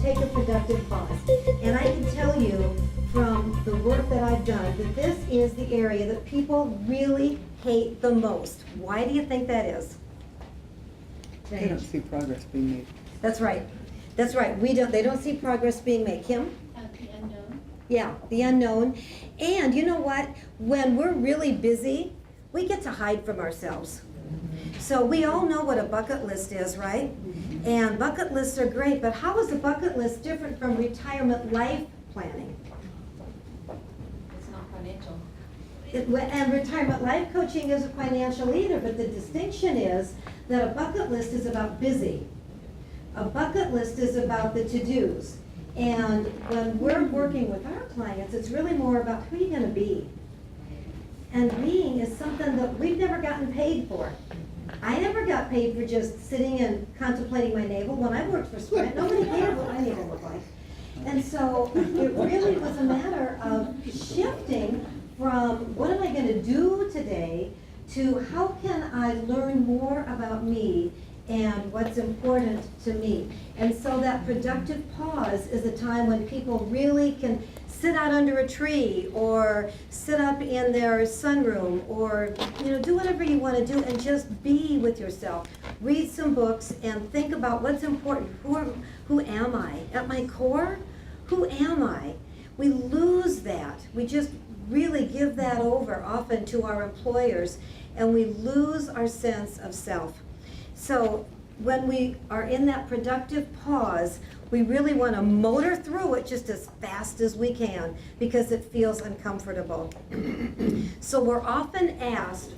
take a productive pause. And I can tell you from the work that I've done that this is the area that people really hate the most. Why do you think that is? They don't see progress being made. That's right. That's right. They don't see progress being made. Kim? The unknown. Yeah, the unknown. And you know what? When we're really busy, we get to hide from ourselves. So we all know what a bucket list is, right? And bucket lists are great, but how is a bucket list different from retirement life planning? It's not financial. And retirement life coaching isn't financial either, but the distinction is that a bucket list is about busy. A bucket list is about the to-dos. And when we're working with our clients, it's really more about who you're going to be. And being is something that we've never gotten paid for. I never got paid for just sitting and contemplating my navel. When I worked for Sprint, nobody cared what my navel looked like. And so it really was a matter of shifting from what am I going to do today to how can I learn more about me and what's important to me. And so that productive pause is a time when people really can sit out under a tree or sit up in their sunroom or do whatever you want to do and just be with yourself. Read some books and think about what's important. Who am I? At my core, who am I? We lose that. We just really give that over often to our employers and we lose our sense of self. So when we are in that productive pause, we really want to motor through it just as fast as we can because it feels uncomfortable. So we're often asked,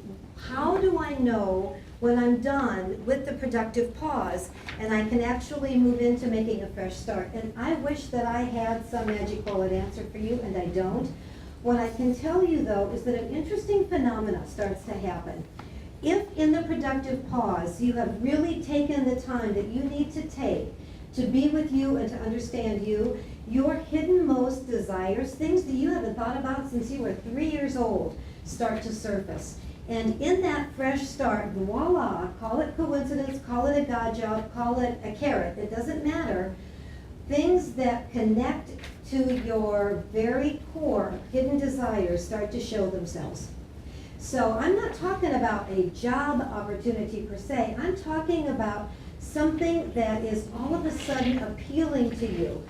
how do I know when I'm done with the productive pause and I can actually move into making a fresh start? And I wish that I had some magic bullet answer for you, and I don't. What I can tell you, though, is that an interesting phenomena starts to happen. If in the productive pause you have really taken the time that you need to take to be with you and to understand you, your hidden-most desires, things that you haven't thought about since you were 3 years old, start to surface. And in that fresh start, voila, call it coincidence, call it a God job, call it a carrot, it doesn't matter. Things that connect to your very core hidden desires start to show themselves. So I'm not talking about a job opportunity per se. I'm talking about something that is all of a sudden appealing to you.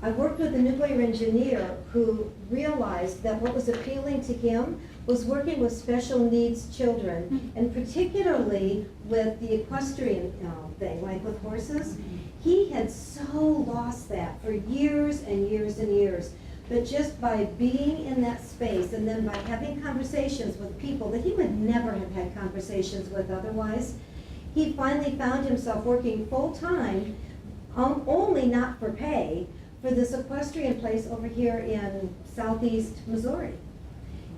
I worked with a nuclear engineer who realized that what was appealing to him was working with special needs children, and particularly with the equestrian thing, like with horses. He had so lost that for years and years and years. But just by being in that space and then by having conversations with people that he would never have had conversations with otherwise, he finally found himself working full-time, only not for pay, for this equestrian place over here in southeast Missouri.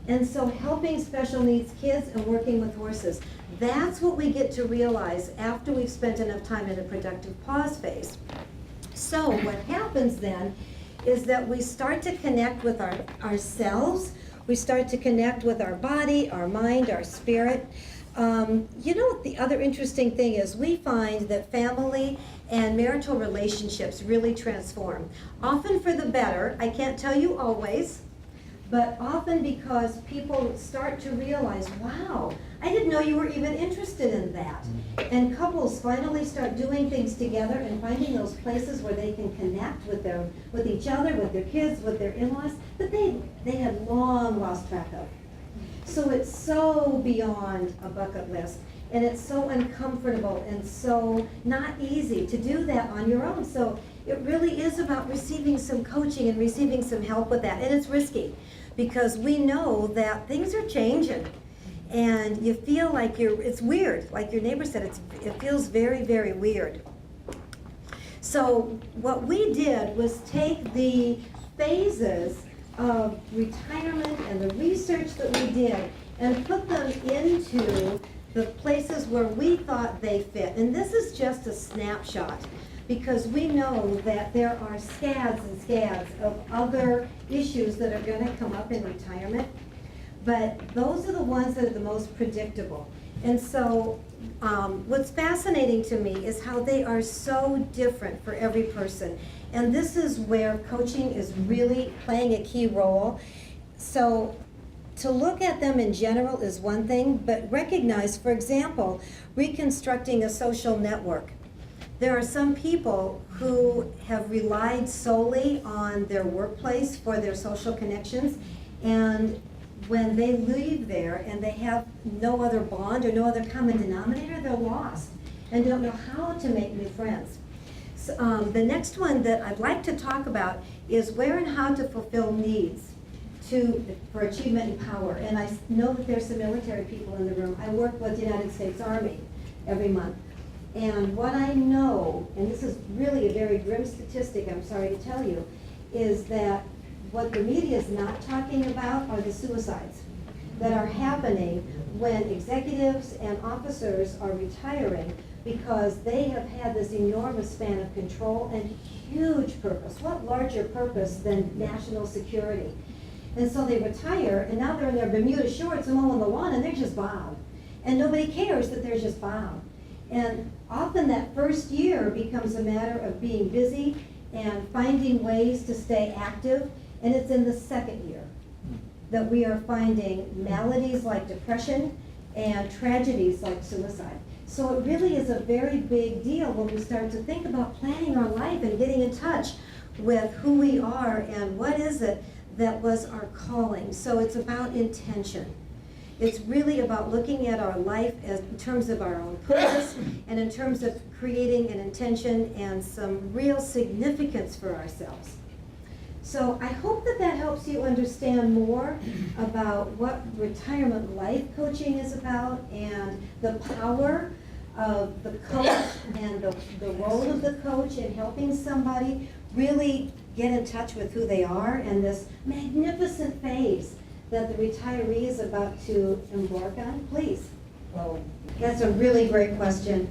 And so helping special needs kids and working with horses, that's what we get to realize after we've spent enough time in a productive pause phase. So what happens then is that we start to connect with ourselves, we start to connect with our body, our mind, our spirit. The other interesting thing is we find that family and marital relationships really transform. Often for the better, I can't tell you always, but often because people start to realize, wow, I didn't know you were even interested in that. And couples finally start doing things together and finding those places where they can connect with each other, with their kids, with their in-laws, that they had long lost track of. So it's so beyond a bucket list, and it's so uncomfortable and so not easy to do that on your own. So it really is about receiving some coaching and receiving some help with that. And it's risky because we know that things are changing. And you feel like it's weird. Like your neighbor said, it feels very, very weird. So what we did was take the phases of retirement and the research that we did and put them into the places where we thought they fit. And this is just a snapshot because we know that there are scads and scads of other issues that are going to come up in retirement. But those are the ones that are the most predictable. And so what's fascinating to me is how they are so different for every person. And this is where coaching is really playing a key role. So to look at them in general is one thing, but recognize, for example, reconstructing a social network. There are some people who have relied solely on their workplace for their social connections, and when they leave there and they have no other bond or no other common denominator, they're lost and don't know how to make new friends. So, the next one that I'd like to talk about is where and how to fulfill needs for achievement and power. And I know that there's some military people in the room. I work with the United States Army every month. And what I know, and this is really a very grim statistic, I'm sorry to tell you, is that what the media is not talking about are the suicides that are happening when executives and officers are retiring because they have had this enormous span of control and huge purpose. What larger purpose than national security? And so they retire, and now they're in their Bermuda shorts and mowing the lawn, and they're just bound. And nobody cares that they're just bound. And often that first year becomes a matter of being busy and finding ways to stay active. And it's in the second year that we are finding maladies like depression and tragedies like suicide. So it really is a very big deal when we start to think about planning our life and getting in touch with who we are and what is it that was our calling. So it's about intention. It's really about looking at our life as in terms of our own purpose and in terms of creating an intention and some real significance for ourselves. So I hope that that helps you understand more about what retirement life coaching is about and the power of the coach and the role of the coach in helping somebody really get in touch with who they are and this magnificent phase that the retiree is about to embark on. Please. Well, That's a really great question.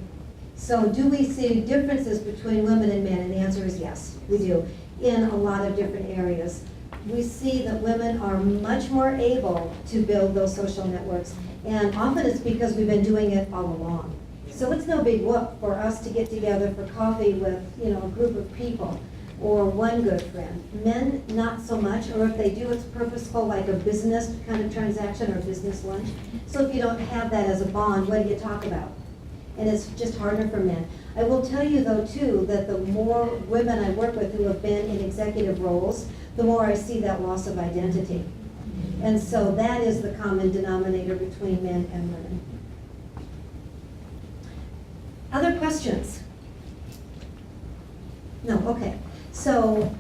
So do we see differences between women and men? And the answer is yes, we do, in a lot of different areas. We see that women are much more able to build those social networks, and often it's because we've been doing it all along. So it's no big whoop for us to get together for coffee with, a group of people or one good friend. Men, not so much, or if they do, it's purposeful, like a business kind of transaction or business lunch. So if you don't have that as a bond, what do you talk about? And it's just harder for men. I will tell you though too, that the more women I work with who have been in executive roles, the more I see that loss of identity. And so that is the common denominator between men and women. Other questions? No, okay. So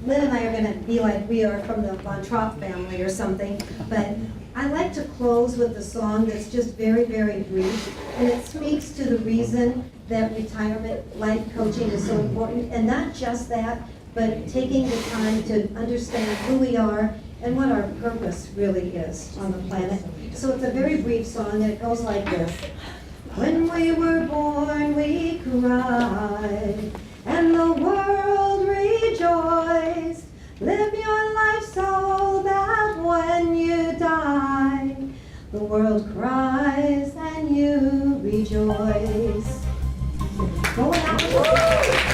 Lynn and I are going to be like we are from the Von Trapp family or something, but I like to close with a song that's just very, very brief, and it speaks to the reason that retirement life coaching is so important, and not just that, but taking the time to understand who we are and what our purpose really is on the planet. So it's a very brief song, and it goes like this. When we were born, we cried, and the world rejoiced. Live your life so that when you die, the world cries and you rejoice. Going out.